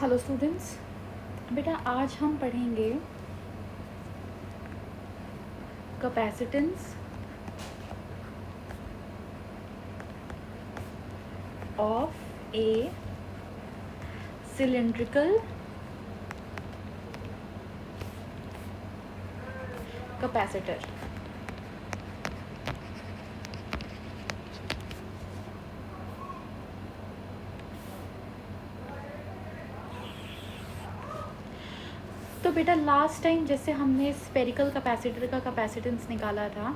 Hello students, बेटा आज हम पढ़ेंगे capacitance of A cylindrical capacitor. तो बेटा लास्ट टाइम जैसे हमने स्फेरिकल कैपेसिटर का कैपेसिटेंस निकाला था,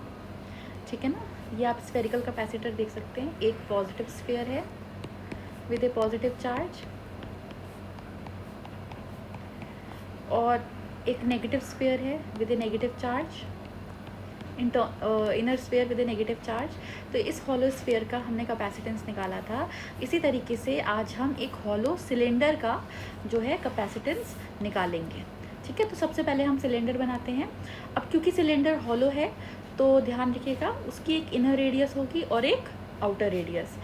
ठीक है ना। ये आप स्फेरिकल कैपेसिटर देख सकते हैं। एक पॉजिटिव स्फीयर है विद ए पॉजिटिव चार्ज और एक नेगेटिव स्फीयर है with A negative charge, inner sphere with A negative charge. तो इस हॉलो स्फीयर का हमने कैपेसिटेंस निकाला था। इसी तरीके से आज हम एक हॉलो सिलेंडर का जो है कैपेसिटेंस निकालेंगे, ठीक है। तो सबसे पहले हम सिलेंडर बनाते हैं। अब क्योंकि सिलेंडर हॉलो है तो ध्यान रखिएगा, उसकी एक इनर रेडियस होगी और एक आउटर रेडियस।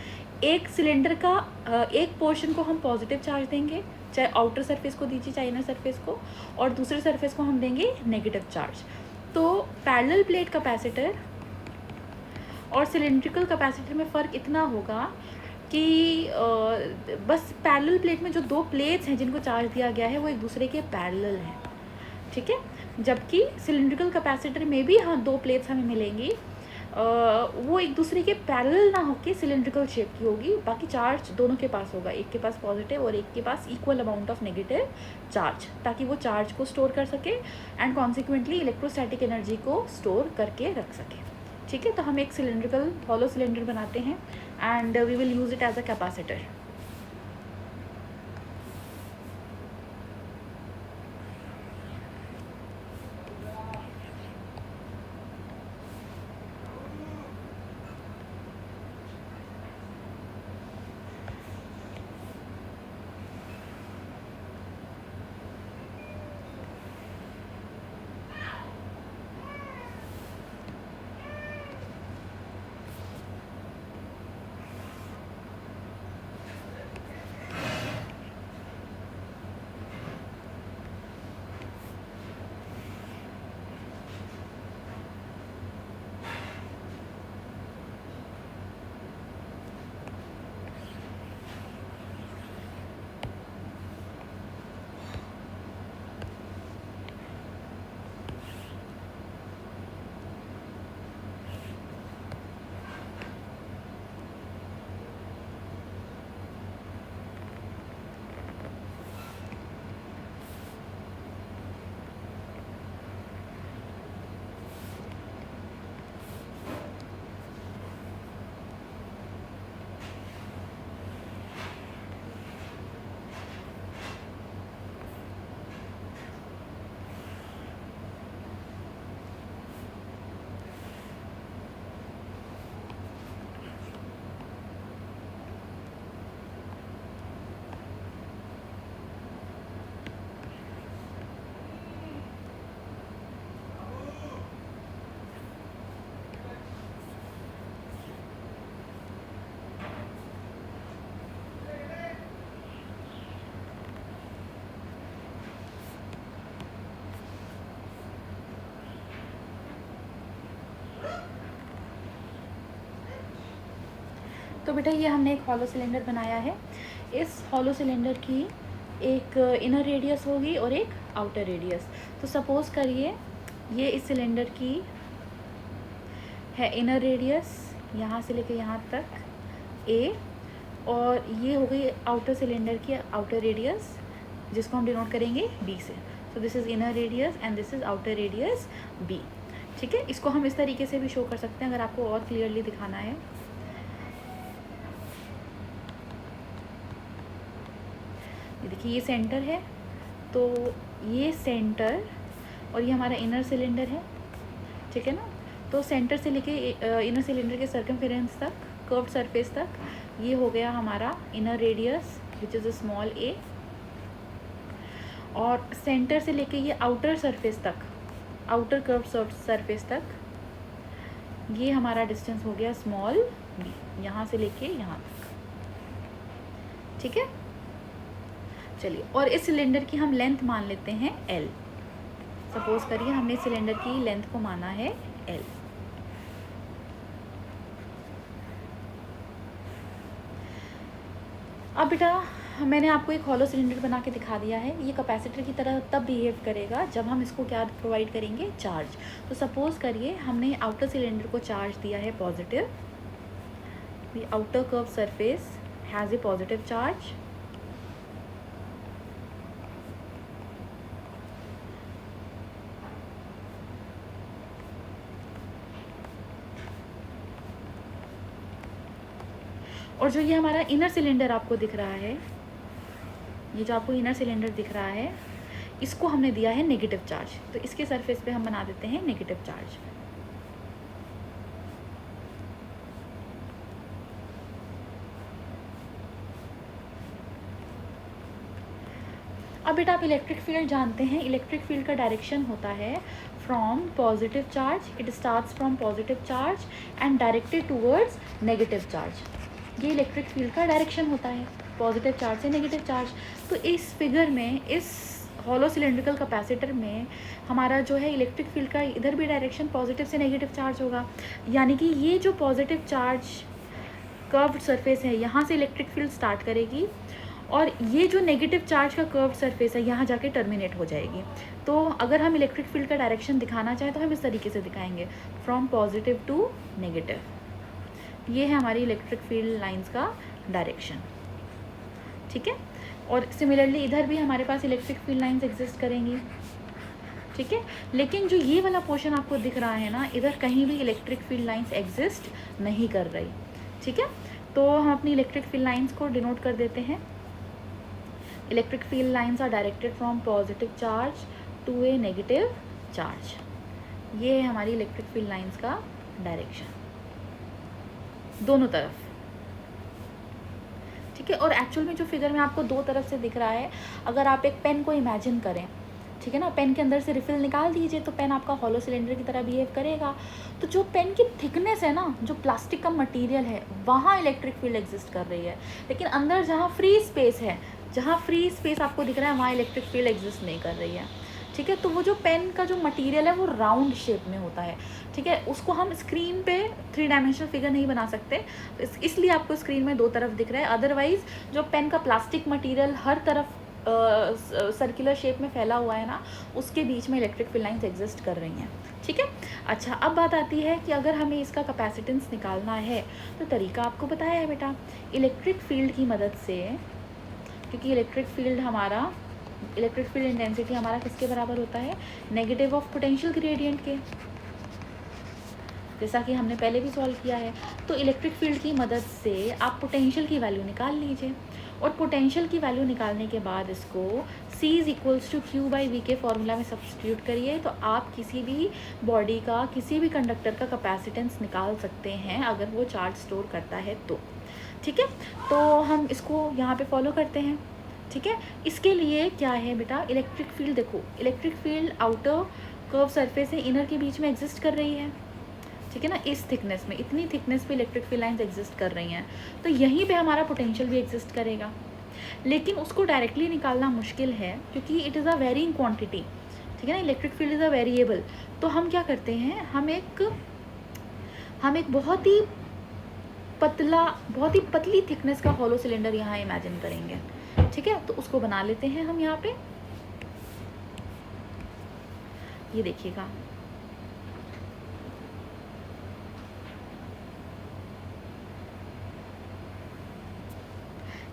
एक सिलेंडर का एक पोर्शन को हम पॉजिटिव चार्ज देंगे, चाहे आउटर सरफेस को दीजिए चाहे इनर सरफेस को, और दूसरे सरफेस को हम देंगे नेगेटिव चार्ज। तो पैरेलल प्लेट कैपेसिटर और सिलेंड्रिकल कैपेसिटर में फ़र्क इतना होगा कि बस पैरेलल प्लेट में जो दो प्लेट्स हैं जिनको चार्ज दिया गया है वो एक दूसरे के पैरेलल हैं, ठीक है। जबकि सिलेंड्रिकल कैपेसिटर में भी हाँ दो प्लेट्स हमें मिलेंगी, वो एक दूसरे के पैरेलल ना होके सिलेंड्रिकल शेप की होगी। बाकी चार्ज दोनों के पास होगा, एक के पास पॉजिटिव और एक के पास equal amount of negative charge, ताकि वो चार्ज को स्टोर कर सके एंड कॉन्सिक्वेंटली इलेक्ट्रोस्टैटिक एनर्जी को स्टोर करके रख सके, ठीक है। तो हम एक सिलेंड्रिकल हॉलो सिलेंडर बनाते हैं and we will use it as a capacitor. तो बेटा ये हमने एक हॉलो सिलेंडर बनाया है। इस हॉलो सिलेंडर की एक इनर रेडियस होगी और एक आउटर रेडियस। तो सपोज करिए ये इस सिलेंडर की है इनर रेडियस यहाँ से लेकर यहाँ तक ए, और ये हो गई आउटर सिलेंडर की आउटर रेडियस जिसको हम डिनोट करेंगे बी से। So this is inner radius and this is outer radius B, ठीक है। इसको हम इस तरीके से भी शो कर सकते हैं अगर आपको और क्लियरली दिखाना है। देखिए ये सेंटर है, तो ये सेंटर और ये हमारा इनर सिलेंडर है, ठीक है ना। तो सेंटर से लेके इनर सिलेंडर के सर्कमफेरेंस तक, कर्व्ड सरफेस तक, ये हो गया हमारा inner radius which is small a, और सेंटर से लेके ये आउटर सरफेस तक, आउटर कर्व्ड सरफेस तक, ये हमारा डिस्टेंस हो गया स्मॉल बी, यहाँ से लेके यहाँ तक, ठीक है। चलिए, और इस सिलेंडर की हम लेंथ मान लेते हैं L। सपोज करिए हमने सिलेंडर की लेंथ को माना है L। अब बेटा मैंने आपको एक हॉलो सिलेंडर बना के दिखा दिया है। ये कैपेसिटर की तरह तब बिहेव करेगा जब हम इसको क्या प्रोवाइड करेंगे, चार्ज। तो सपोज करिए हमने आउटर सिलेंडर को चार्ज दिया है positive. The outer curve surface has a positive charge. और जो ये हमारा इनर सिलेंडर आपको दिख रहा है, ये जो आपको इनर सिलेंडर दिख रहा है, इसको हमने दिया है नेगेटिव चार्ज। तो इसके सरफेस पे हम बना देते हैं नेगेटिव चार्ज। अब बेटा आप इलेक्ट्रिक फील्ड जानते हैं। इलेक्ट्रिक फील्ड का डायरेक्शन होता है from positive charge, it starts from positive charge and directed towards negative charge. ये इलेक्ट्रिक फील्ड का डायरेक्शन होता है, पॉजिटिव चार्ज से नेगेटिव चार्ज। तो इस फिगर में, इस हॉलो सिलेंड्रिकल कैपेसिटर में हमारा जो है इलेक्ट्रिक फील्ड का इधर भी डायरेक्शन पॉजिटिव से नेगेटिव चार्ज होगा। यानी कि ये जो पॉजिटिव चार्ज कर्व्ड सरफेस है, यहाँ से इलेक्ट्रिक फील्ड स्टार्ट करेगी और ये जो नेगेटिव चार्ज का कर्व्ड सरफेस है यहाँ जाके टर्मिनेट हो जाएगी। तो अगर हम इलेक्ट्रिक फील्ड का डायरेक्शन दिखाना चाहें तो हम इस तरीके से दिखाएंगे, फ्रॉम पॉजिटिव टू नेगेटिव। ये है हमारी इलेक्ट्रिक फील्ड लाइंस का डायरेक्शन, ठीक है। और सिमिलरली इधर भी हमारे पास इलेक्ट्रिक फील्ड लाइंस एग्जिस्ट करेंगी, ठीक है। लेकिन जो ये वाला पोर्शन आपको दिख रहा है ना, इधर कहीं भी इलेक्ट्रिक फील्ड लाइंस एग्जिस्ट नहीं कर रही, ठीक है। तो हम अपनी इलेक्ट्रिक फील्ड लाइंस को डिनोट कर देते हैं। Electric field lines are directed from positive charge to a negative charge. ये है हमारी इलेक्ट्रिक फील्ड लाइंस का डायरेक्शन दोनों तरफ, ठीक है। और एक्चुअल में जो फिगर में आपको दो तरफ से दिख रहा है, अगर आप एक पेन को इमेजिन करें, ठीक है ना, पेन के अंदर से रिफिल निकाल दीजिए तो पेन आपका हॉलो सिलेंडर की तरह बिहेव करेगा। तो जो पेन की थिकनेस है ना, जो प्लास्टिक का मटेरियल है, वहाँ इलेक्ट्रिक फील्ड एग्जिस्ट कर रही है। लेकिन अंदर जहाँ फ्री स्पेस है, जहाँ फ्री स्पेस आपको दिख रहा है, वहाँ इलेक्ट्रिक फील्ड एग्जिस्ट नहीं कर रही है, ठीक है। तो वो जो पेन का जो मटेरियल है वो राउंड शेप में होता है, ठीक है। उसको हम स्क्रीन पे 3 डायमेंशनल फिगर नहीं बना सकते, तो इसलिए आपको स्क्रीन में दो तरफ दिख रहा है। अदरवाइज जो पेन का प्लास्टिक मटेरियल हर तरफ सर्कुलर शेप में फैला हुआ है ना, उसके बीच में इलेक्ट्रिक फील्ड लाइंस एग्जिस्ट कर रही हैं, ठीक है। अच्छा, अब बात आती है कि अगर हमें इसका कैपेसिटेंस निकालना है तो तरीका आपको बताया है बेटा, इलेक्ट्रिक फील्ड की मदद से। क्योंकि इलेक्ट्रिक फील्ड इंटेंसिटी हमारा किसके बराबर होता है, नेगेटिव ऑफ पोटेंशियल ग्रेडियंट के, जैसा कि हमने पहले भी सॉल्व किया है। तो इलेक्ट्रिक फील्ड की मदद से आप पोटेंशियल की वैल्यू निकाल लीजिए, और पोटेंशियल की वैल्यू निकालने के बाद इसको C = Q/V के फॉर्मूला में सब्स्टिट्यूट करिए, तो आप किसी भी बॉडी का, किसी भी कंडक्टर का कैपेसिटेंस निकाल सकते हैं अगर वो चार्ज स्टोर करता है तो, ठीक है। तो हम इसको यहाँ पे फॉलो करते हैं, ठीक है। इसके लिए क्या है बेटा, इलेक्ट्रिक फील्ड देखो, electric field outer curve surface से इनर के बीच में एग्जिस्ट कर रही है, ठीक है ना। इस थिकनेस में, इतनी थिकनेस पे इलेक्ट्रिक फील्ड लाइंस एग्जिस्ट कर रही हैं, तो यहीं पे हमारा पोटेंशियल भी एग्जिस्ट करेगा। लेकिन उसको डायरेक्टली निकालना मुश्किल है क्योंकि it is a varying quantity, ठीक है ना। Electric field is a variable. तो हम क्या करते हैं, हम एक बहुत ही पतली थिकनेस का हॉलो सिलेंडर यहाँ इमेजिन करेंगे, ठीक है। तो उसको बना लेते हैं हम यहाँ पे, ये देखिएगा,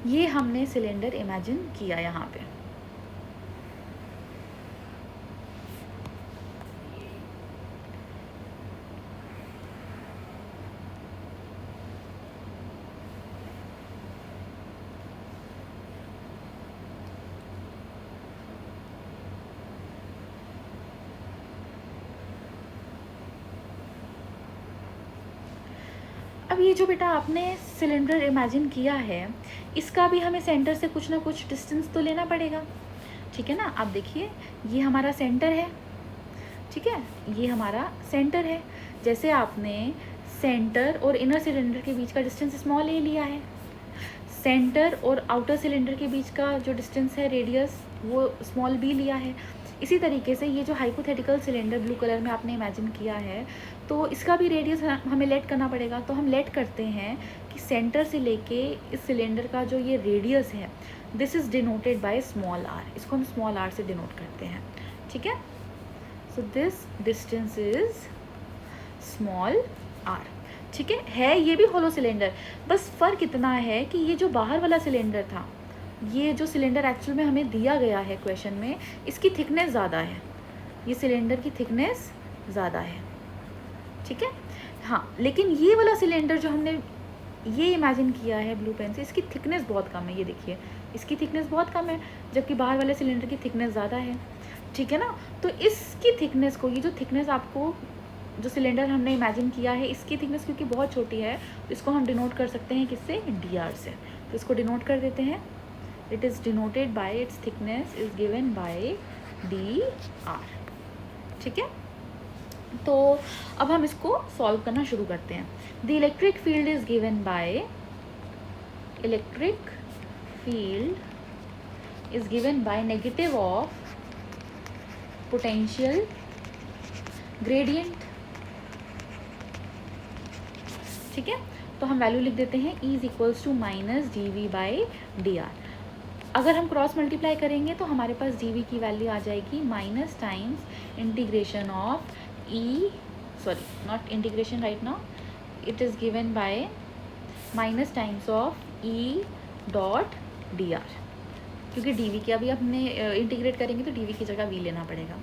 ये हमने सिलेंडर इमेजिन किया यहाँ पे। अब ये जो बेटा आपने सिलेंडर इमेजिन किया है, इसका भी हमें सेंटर से कुछ ना कुछ डिस्टेंस तो लेना पड़ेगा, ठीक है ना। आप देखिए, ये हमारा सेंटर है, ठीक है, ये हमारा सेंटर है। जैसे आपने सेंटर और इनर सिलेंडर के बीच का डिस्टेंस स्मॉल ले लिया है, सेंटर और आउटर सिलेंडर के बीच का जो डिस्टेंस है रेडियस वो स्मॉल b लिया है। इसी तरीके से ये जो हाइपोथेटिकल सिलेंडर ब्लू कलर में आपने इमेजिन किया है तो इसका भी रेडियस हमें लेट करना पड़ेगा। तो हम लेट करते हैं कि सेंटर से लेके इस सिलेंडर का जो ये रेडियस है this is denoted by small r, इसको हम स्मॉल r से डिनोट करते हैं, ठीक है। So this distance is small r, ठीक है ये भी होलो सिलेंडर। बस फ़र्क इतना है कि ये जो बाहर वाला सिलेंडर था, ये जो सिलेंडर एक्चुअल में हमें दिया गया है क्वेश्चन में, इसकी थिकनेस ज़्यादा है, ये सिलेंडर की थिकनेस ज़्यादा है, ठीक है। हाँ, लेकिन ये वाला सिलेंडर जो हमने ये इमेजिन किया है ब्लू पेन से, इसकी थिकनेस बहुत कम है, ये देखिए इसकी थिकनेस बहुत कम है, जबकि बाहर वाले सिलेंडर की थिकनेस ज़्यादा है, ठीक है ना। तो इसकी थिकनेस को, ये जो थिकनेस आपको जो सिलेंडर हमने इमेजिन किया है इसकी थिकनेस क्योंकि बहुत छोटी है तो इसको हम डिनोट कर सकते हैं किससे, dr से। तो इसको डिनोट कर देते हैं, it is denoted by it's thickness is given bye dr, ठीक है। तो अब हम इसको सॉल्व करना शुरू करते हैं। The electric field is given by, electric field is given by negative of potential gradient, ठीक है। तो हम वैल्यू लिख देते हैं E is equals to minus dv/dr। अगर हम क्रॉस मल्टीप्लाई करेंगे तो हमारे पास dv की वैल्यू आ जाएगी minus times integration of not integration right now, it is given by minus times of E.dr, क्योंकि dv की अभी हमने इंटीग्रेट करेंगे तो dv की जगह v लेना पड़ेगा,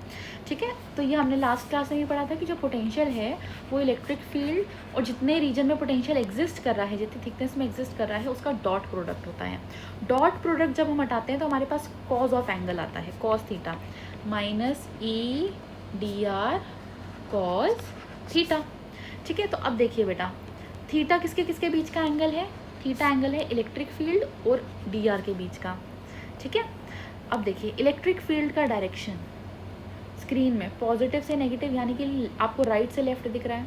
ठीक है। तो ये हमने लास्ट क्लास में भी पढ़ा था कि जो पोटेंशियल है वो इलेक्ट्रिक फील्ड और जितने रीजन में पोटेंशियल एग्जिस्ट कर रहा है, जितनी थिकनेस में एग्जिस्ट कर रहा है, उसका डॉट प्रोडक्ट होता है। डॉट प्रोडक्ट जब हम हटाते हैं तो हमारे पास कॉज ऑफ एंगल आता है, cos theta minus E.dr cos theta, ठीक है। तो अब देखिए बेटा, थीटा किसके किसके बीच का एंगल है, थीटा एंगल है इलेक्ट्रिक फील्ड और dr के बीच का, ठीक है। अब देखिए इलेक्ट्रिक फील्ड का डायरेक्शन स्क्रीन में पॉजिटिव से नेगेटिव, यानी कि आपको राइट से लेफ्ट दिख रहा है,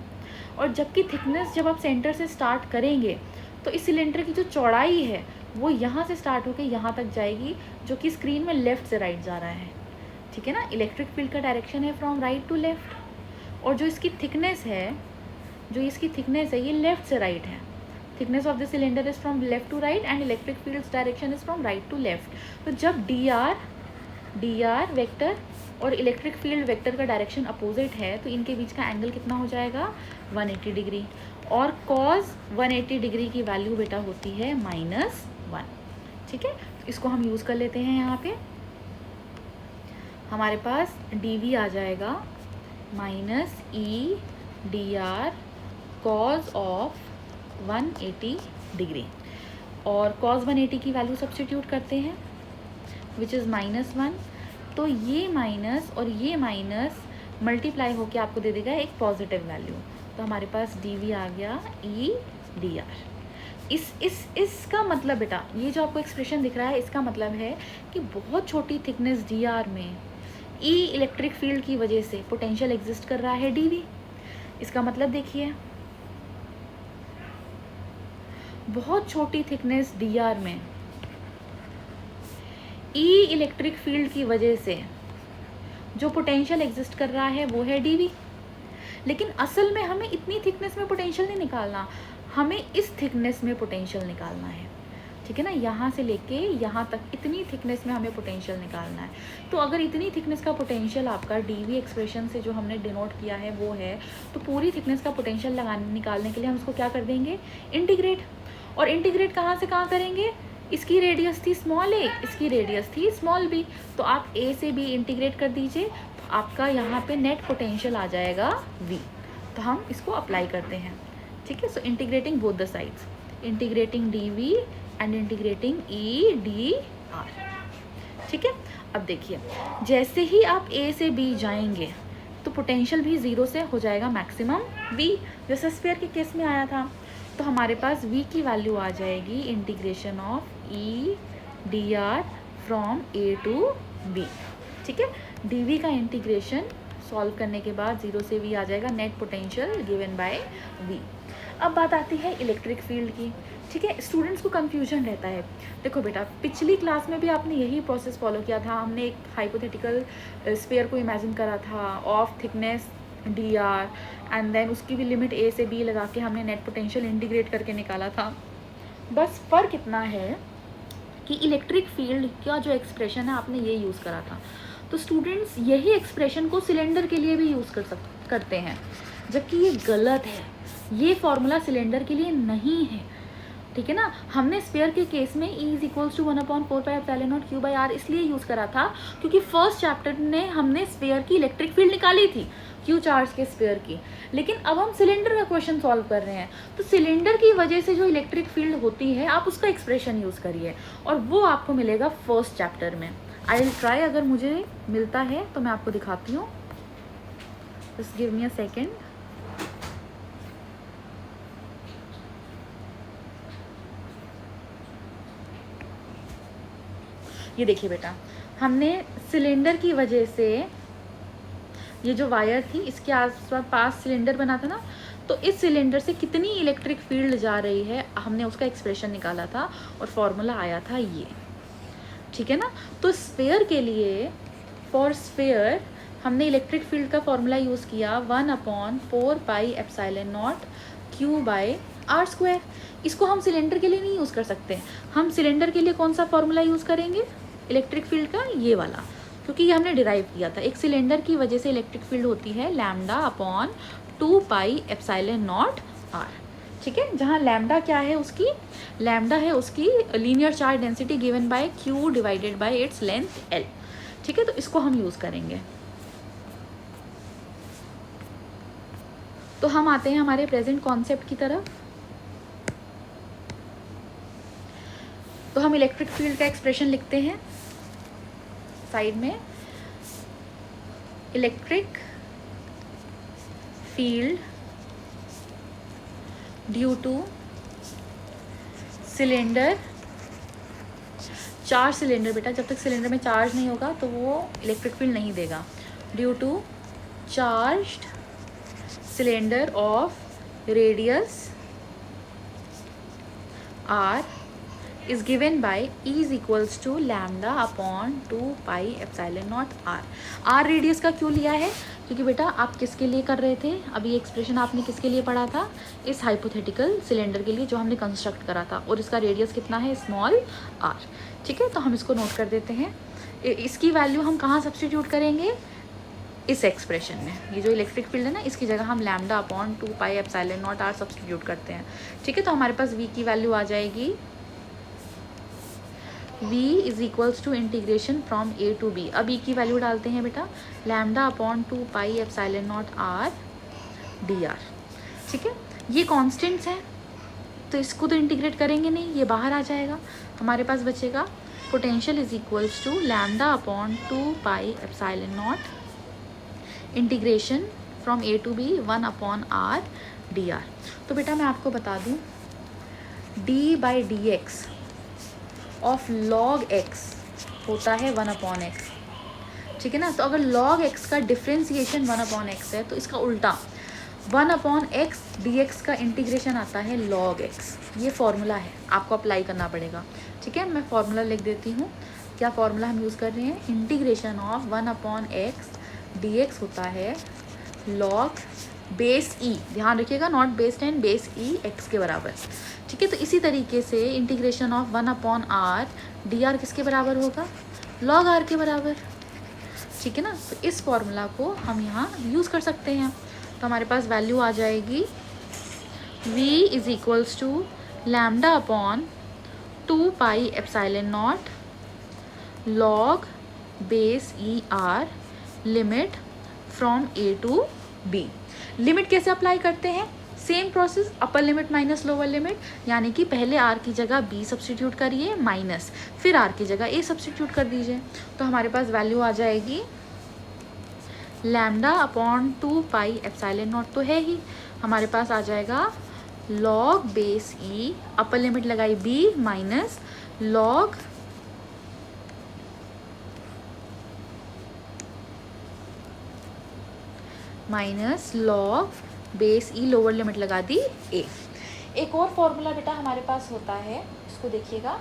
और जबकि थिकनेस जब आप सेंटर से स्टार्ट करेंगे तो इस सिलेंडर की जो चौड़ाई है वो यहाँ से स्टार्ट होकर यहाँ तक जाएगी, जो कि स्क्रीन में लेफ्ट से राइट जा रहा है, ठीक है ना। इलेक्ट्रिक फील्ड का डायरेक्शन है फ्रॉम राइट टू लेफ्ट, और जो इसकी थिकनेस है, ये लेफ्ट से राइट है। Thickness of the cylinder is from left to right and electric field direction is from right to left. तो जब dr वेक्टर और इलेक्ट्रिक फील्ड वेक्टर का डायरेक्शन अपोजिट है तो इनके बीच का एंगल कितना हो जाएगा, 180 डिग्री, और कॉज 180 डिग्री की वैल्यू बेटा होती है -1, ठीक है। इसको हम यूज़ कर लेते हैं, यहाँ पे हमारे पास dv आ जाएगा minus E.dr cause of 180 degree, और कॉज 180 की वैल्यू सब्स्टिट्यूट करते हैं विच इज़ -1। तो ये माइनस और ये माइनस मल्टीप्लाई होके आपको दे देगा एक पॉजिटिव वैल्यू। तो हमारे पास dv आ गया E.dr। इसका मतलब बेटा, ये जो आपको एक्सप्रेशन दिख रहा है इसका मतलब है कि बहुत छोटी थिकनेस dr में E इलेक्ट्रिक फील्ड की वजह से पोटेंशियल एग्जिस्ट कर रहा है dv। इसका मतलब देखिए, बहुत छोटी थिकनेस dr में E इलेक्ट्रिक फील्ड की वजह से जो पोटेंशियल एग्जिस्ट कर रहा है वो है dv। लेकिन असल में हमें इतनी थिकनेस में पोटेंशियल नहीं निकालना, हमें इस थिकनेस में पोटेंशियल निकालना है, ठीक है ना। यहाँ से लेके यहाँ तक इतनी थिकनेस में हमें पोटेंशियल निकालना है। तो अगर इतनी थिकनेस का पोटेंशियल आपका dv एक्सप्रेशन से जो हमने डिनोट किया है वो है, तो पूरी थिकनेस का पोटेंशियल निकालने के लिए हम उसको क्या कर देंगे, इंटीग्रेट। और इंटीग्रेट कहाँ से कहाँ करेंगे, इसकी रेडियस थी स्मॉल a, इसकी रेडियस थी स्मॉल b, तो आप a से b इंटीग्रेट कर दीजिए, तो आपका यहाँ पे नेट पोटेंशियल आ जाएगा v। तो हम इसको अप्लाई करते हैं, ठीक है। So integrating both the sides, integrating dv and integrating E.dr, ठीक है। अब देखिए, जैसे ही आप a से b जाएंगे तो पोटेंशियल भी 0 से हो जाएगा मैक्सिमम v, जैसे स्फीयर के केस में आया था। तो हमारे पास v की वैल्यू आ जाएगी integration of E.dr from a to b, ठीक है। dv का इंटीग्रेशन सॉल्व करने के बाद 0 से v आ जाएगा, net potential given by v। अब बात आती है इलेक्ट्रिक फील्ड की। ठीक है, स्टूडेंट्स को कंफ्यूजन रहता है। देखो बेटा, पिछली क्लास में भी आपने यही प्रोसेस फॉलो किया था। हमने एक हाइपोथेटिकल स्फीयर को इमेजिन करा था of thickness dr, and then उसकी भी लिमिट a से b लगा के हमने नेट पोटेंशियल इंटीग्रेट करके निकाला था। बस फ़र्क इतना है कि इलेक्ट्रिक फील्ड का जो एक्सप्रेशन है आपने ये यूज़ करा था। तो स्टूडेंट्स यही एक्सप्रेशन को सिलेंडर के लिए भी यूज़ करते हैं, जबकि ये गलत है। ये फॉर्मूला सिलेंडर के लिए नहीं है, ठीक है ना। हमने स्फीयर के केस में E is equals to 1/4πε0 Q/r इसलिए यूज़ करा था क्योंकि फर्स्ट चैप्टर में हमने स्फीयर की इलेक्ट्रिक फील्ड निकाली थी, Q चार्ज के स्फीयर की। लेकिन अब हम सिलेंडर का क्वेश्चन सॉल्व कर रहे हैं, तो सिलेंडर की वजह से जो इलेक्ट्रिक फील्ड होती है आप उसका एक्सप्रेशन यूज़ करिए, और वो आपको मिलेगा फर्स्ट चैप्टर में। आई विल ट्राई, अगर मुझे मिलता है तो मैं आपको दिखाती हूँ। Just give me a second. ये देखिए बेटा, हमने सिलेंडर की वजह से ये जो वायर थी इसके पास सिलेंडर बना था ना, तो इस सिलेंडर से कितनी इलेक्ट्रिक फील्ड जा रही है हमने उसका एक्सप्रेशन निकाला था और फॉर्मूला आया था ये, ठीक है ना। तो स्फीयर के लिए, फॉर स्फीयर हमने इलेक्ट्रिक फील्ड का फॉर्मूला यूज़ किया 1/4πε0 Q/r²। इसको हम सिलेंडर के लिए नहीं यूज़ कर सकते। हम सिलेंडर के लिए कौन सा फॉर्मूला यूज़ करेंगे इलेक्ट्रिक फील्ड का, ये वाला, क्योंकि ये हमने डिराइव किया था। एक सिलेंडर की वजह से इलेक्ट्रिक फील्ड होती है λ/2πε0r, ठीक है। जहाँ लैम्डा क्या है, उसकी लैम्डा है उसकी linear charge density given by Q divided by its length L, ठीक है। तो इसको हम यूज़ करेंगे। तो हम आते हैं हमारे प्रेजेंट कॉन्सेप्ट की तरफ। तो हम इलेक्ट्रिक फील्ड का एक्सप्रेशन लिखते हैं साइड में। Electric field due two cylinder, charge cylinder बेटा, जब तक सिलेंडर में चार्ज नहीं होगा तो वो इलेक्ट्रिक फील्ड नहीं देगा। Due to charged cylinder of radius r is given by E is equals to λ/2πε0r। r radius का क्यों लिया है, क्योंकि बेटा आप किसके लिए कर रहे थे, अभी एक्सप्रेशन आपने किसके लिए पढ़ा था, इस हाइपोथेटिकल सिलेंडर के लिए जो हमने कंस्ट्रक्ट करा था, और इसका रेडियस कितना है, स्मॉल r, ठीक है। तो हम इसको नोट कर देते हैं। इसकी वैल्यू हम कहाँ सब्स्टिट्यूट करेंगे, इस एक्सप्रेशन में। ये जो इलेक्ट्रिक फील्ड है ना, इसकी जगह हम λ/2πε0r सब्स्टिट्यूट करते हैं, ठीक है। तो हमारे पास v की वैल्यू आ जाएगी, v is equals to integration from a to b। अब e की वैल्यू डालते हैं बेटा, λ/2πε0r dr, ठीक है। ये कॉन्स्टेंट्स हैं तो इसको तो इंटीग्रेट करेंगे नहीं, ये बाहर आ जाएगा। हमारे पास बचेगा potential is equals to λ/2πε0 integration from a to b 1/r dr। तो बेटा मैं आपको बता दूं, d/dx ऑफ log x होता है 1/x, ठीक है ना। तो अगर log x का डिफ्रेंसिएशन 1/x है तो इसका उल्टा 1/x dx का इंटीग्रेशन आता है log x। ये फॉर्मूला है, आपको अप्लाई करना पड़ेगा, ठीक है। मैं फॉर्मूला लिख देती हूँ। क्या फॉर्मूला हम यूज़ कर रहे हैं, इंटीग्रेशन ऑफ 1/x dx होता है log बेस e, ध्यान रखिएगा, not base 10, base e x के बराबर, ठीक है। तो इसी तरीके से इंटीग्रेशन ऑफ 1/r dr किसके बराबर होगा, log r के बराबर, ठीक है ना। तो इस फॉर्मूला को हम यहाँ यूज़ कर सकते हैं। तो हमारे पास वैल्यू आ जाएगी v is equals to λ/2πε0 log base e r limit from a to b। Limit कैसे अप्लाई करते हैं, same process, upper limit minus lower limit, यानी कि पहले r की जगह b सब्स्टिट्यूट करिए माइनस, फिर r की जगह a सब्स्टिट्यूट कर दीजिए। तो हमारे पास वैल्यू आ जाएगी λ/2πε0 तो है ही, हमारे पास आ जाएगा log base e, upper limit लगाई b माइनस log बेस ई, लोअर लिमिट लगा दी a। एक और फॉर्मूला बेटा हमारे पास होता है, इसको देखिएगा,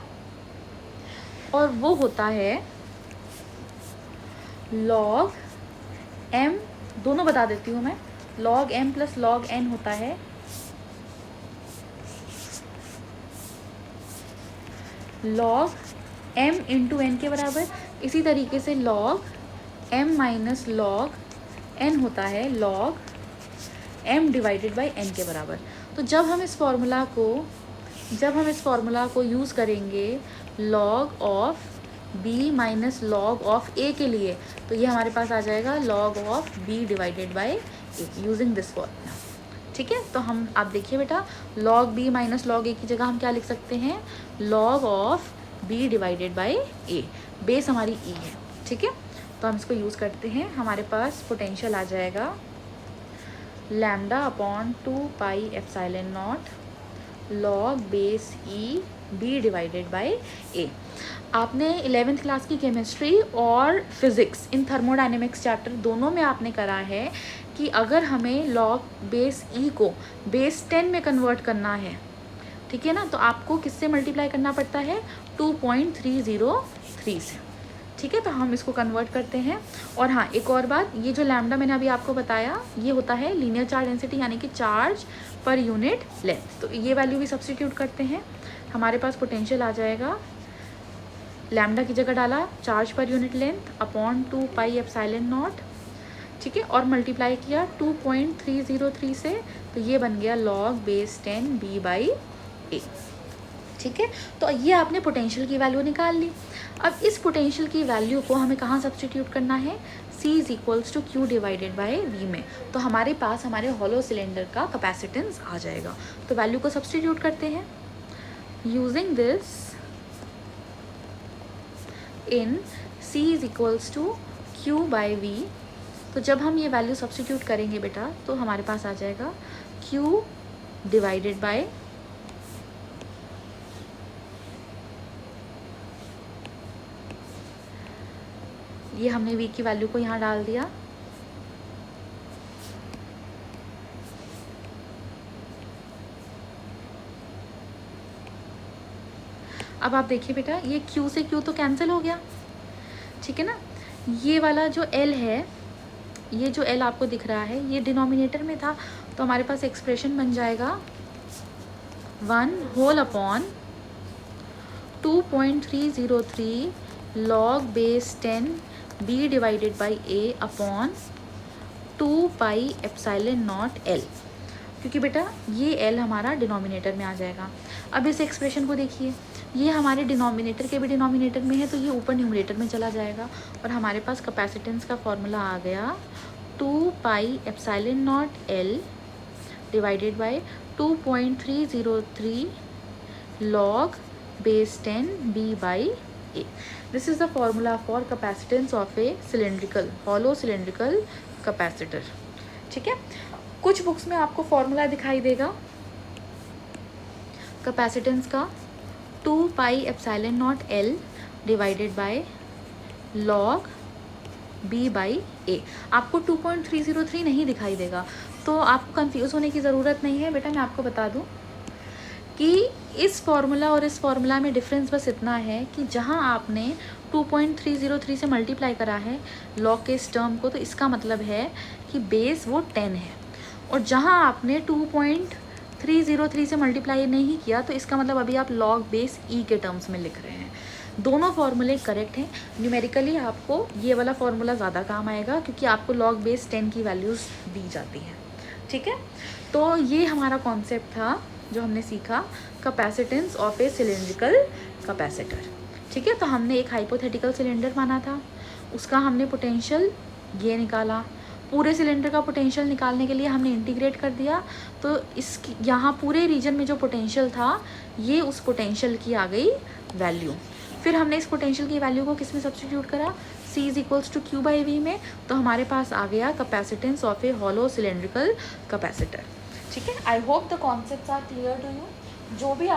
और वो होता है log m, दोनों बता देती हूँ मैं, log m plus log n होता है log m इंटू n के बराबर। इसी तरीके से log m minus log n होता है log m divided by n के बराबर। तो जब हम इस फॉर्मूला को यूज़ करेंगे log of b minus log of a के लिए, तो ये हमारे पास आ जाएगा log of b divided by a using this formula. ठीक है, तो हम आप देखिए बेटा, log b minus log a की जगह हम क्या लिख सकते हैं, log of b divided by a, base हमारी e है। ठीक है, तो हम इसको यूज़ करते हैं, हमारे पास पोटेंशियल आ जाएगा lambda upon 2 pi epsilon not log base e b divided by a। आपने 11th क्लास की केमिस्ट्री और फिज़िक्स इन थर्मोडायनेमिक्स चैप्टर दोनों में आपने करा है कि अगर हमें log बेस e को बेस 10 में कन्वर्ट करना है, ठीक है ना, तो आपको किससे मल्टीप्लाई करना पड़ता है, 2.303 से। ठीक है, तो हम इसको कन्वर्ट करते हैं। और हाँ, एक और बात, ये जो लैम्डा मैंने अभी आपको बताया, ये होता है लीनियर चार्ज डेंसिटी, यानी कि चार्ज पर यूनिट लेंथ। तो ये वैल्यू भी सब्स्टिट्यूट करते हैं, हमारे पास पोटेंशियल आ जाएगा, लैम्डा की जगह डाला charge per unit length upon 2 pi epsilon not. ठीक है, और मल्टीप्लाई किया 2.303 से, तो ये बन गया log base 10 b by a। ठीक है, तो ये आपने पोटेंशियल की वैल्यू निकाल ली। अब इस पोटेंशियल की वैल्यू को हमें कहाँ सब्स्टिट्यूट करना है, C is equals to Q divided by V में। तो हमारे पास हमारे हॉलो सिलेंडर का कैपेसिटेंस आ जाएगा। तो वैल्यू को सब्स्टिट्यूट करते हैं using this in C is equals to Q by V। तो जब हम ये वैल्यू सब्स्टिट्यूट करेंगे बेटा, तो हमारे पास आ जाएगा Q डिवाइडेड बाई ये हमने V की वैल्यू को यहाँ डाल दिया, अब आप देखिए बेटा, ये Q से Q तो कैंसिल हो गया। ठीक है ना, ये वाला जो L है, ये जो L आपको दिख रहा है, ये डिनोमिनेटर में था, तो हमारे पास एक्सप्रेशन बन जाएगा 1 whole upon 2.303 log base 10 b divided by a upon 2 pi epsilon naught l, क्योंकि बेटा ये l हमारा डिनोमिनेटर में आ जाएगा। अब इस एक्सप्रेशन को देखिए, ये हमारे डिनोमिनेटर के भी डिनोमिनेटर में है, तो ये ऊपर न्यूमरेटर में चला जाएगा, और हमारे पास कैपेसिटेंस का फॉर्मूला आ गया 2 pi epsilon naught l divided by 2.303 log base 10 b by a। This is the formula for capacitance of a cylindrical, hollow cylindrical capacitor। ठीक है, कुछ बुक्स में आपको फॉर्मूला दिखाई देगा कैपेसिटेंस का 2 pi epsilon naught l divided by log b by a। आपको 2.303 नहीं दिखाई देगा, तो आपको कंफ्यूज होने की ज़रूरत नहीं है बेटा। मैं आपको बता दूं कि इस फॉर्मूला और इस फॉर्मूला में डिफरेंस बस इतना है कि जहां आपने 2.303 से मल्टीप्लाई करा है लॉग के इस टर्म को, तो इसका मतलब है कि बेस वो 10 है, और जहां आपने 2.303 से मल्टीप्लाई नहीं किया, तो इसका मतलब अभी आप लॉग बेस ई के टर्म्स में लिख रहे हैं। दोनों फार्मूले करेक्ट हैं। न्यूमेरिकली आपको ये वाला फार्मूला ज़्यादा काम आएगा, क्योंकि आपको लॉग बेस 10 की वैल्यूज़ दी जाती हैं। ठीक है, तो ये हमारा कॉन्सेप्ट था जो हमने सीखा, capacitance of A cylindrical capacitor. ठीक है, तो हमने एक हाइपोथेटिकल सिलेंडर माना था, उसका हमने पोटेंशियल ये निकाला, पूरे सिलेंडर का पोटेंशियल निकालने के लिए हमने इंटीग्रेट कर दिया, तो इस यहाँ पूरे रीजन में जो पोटेंशियल था, ये उस पोटेंशियल की आ गई वैल्यू। फिर हमने इस पोटेंशियल की वैल्यू को किस में सब्स्टिट्यूट करा, C is equals to Q by V में, तो हमारे पास आ गया capacitance of a hollow cylindrical capacitor. ठीक है, I hope the concepts are clear to you. जो भी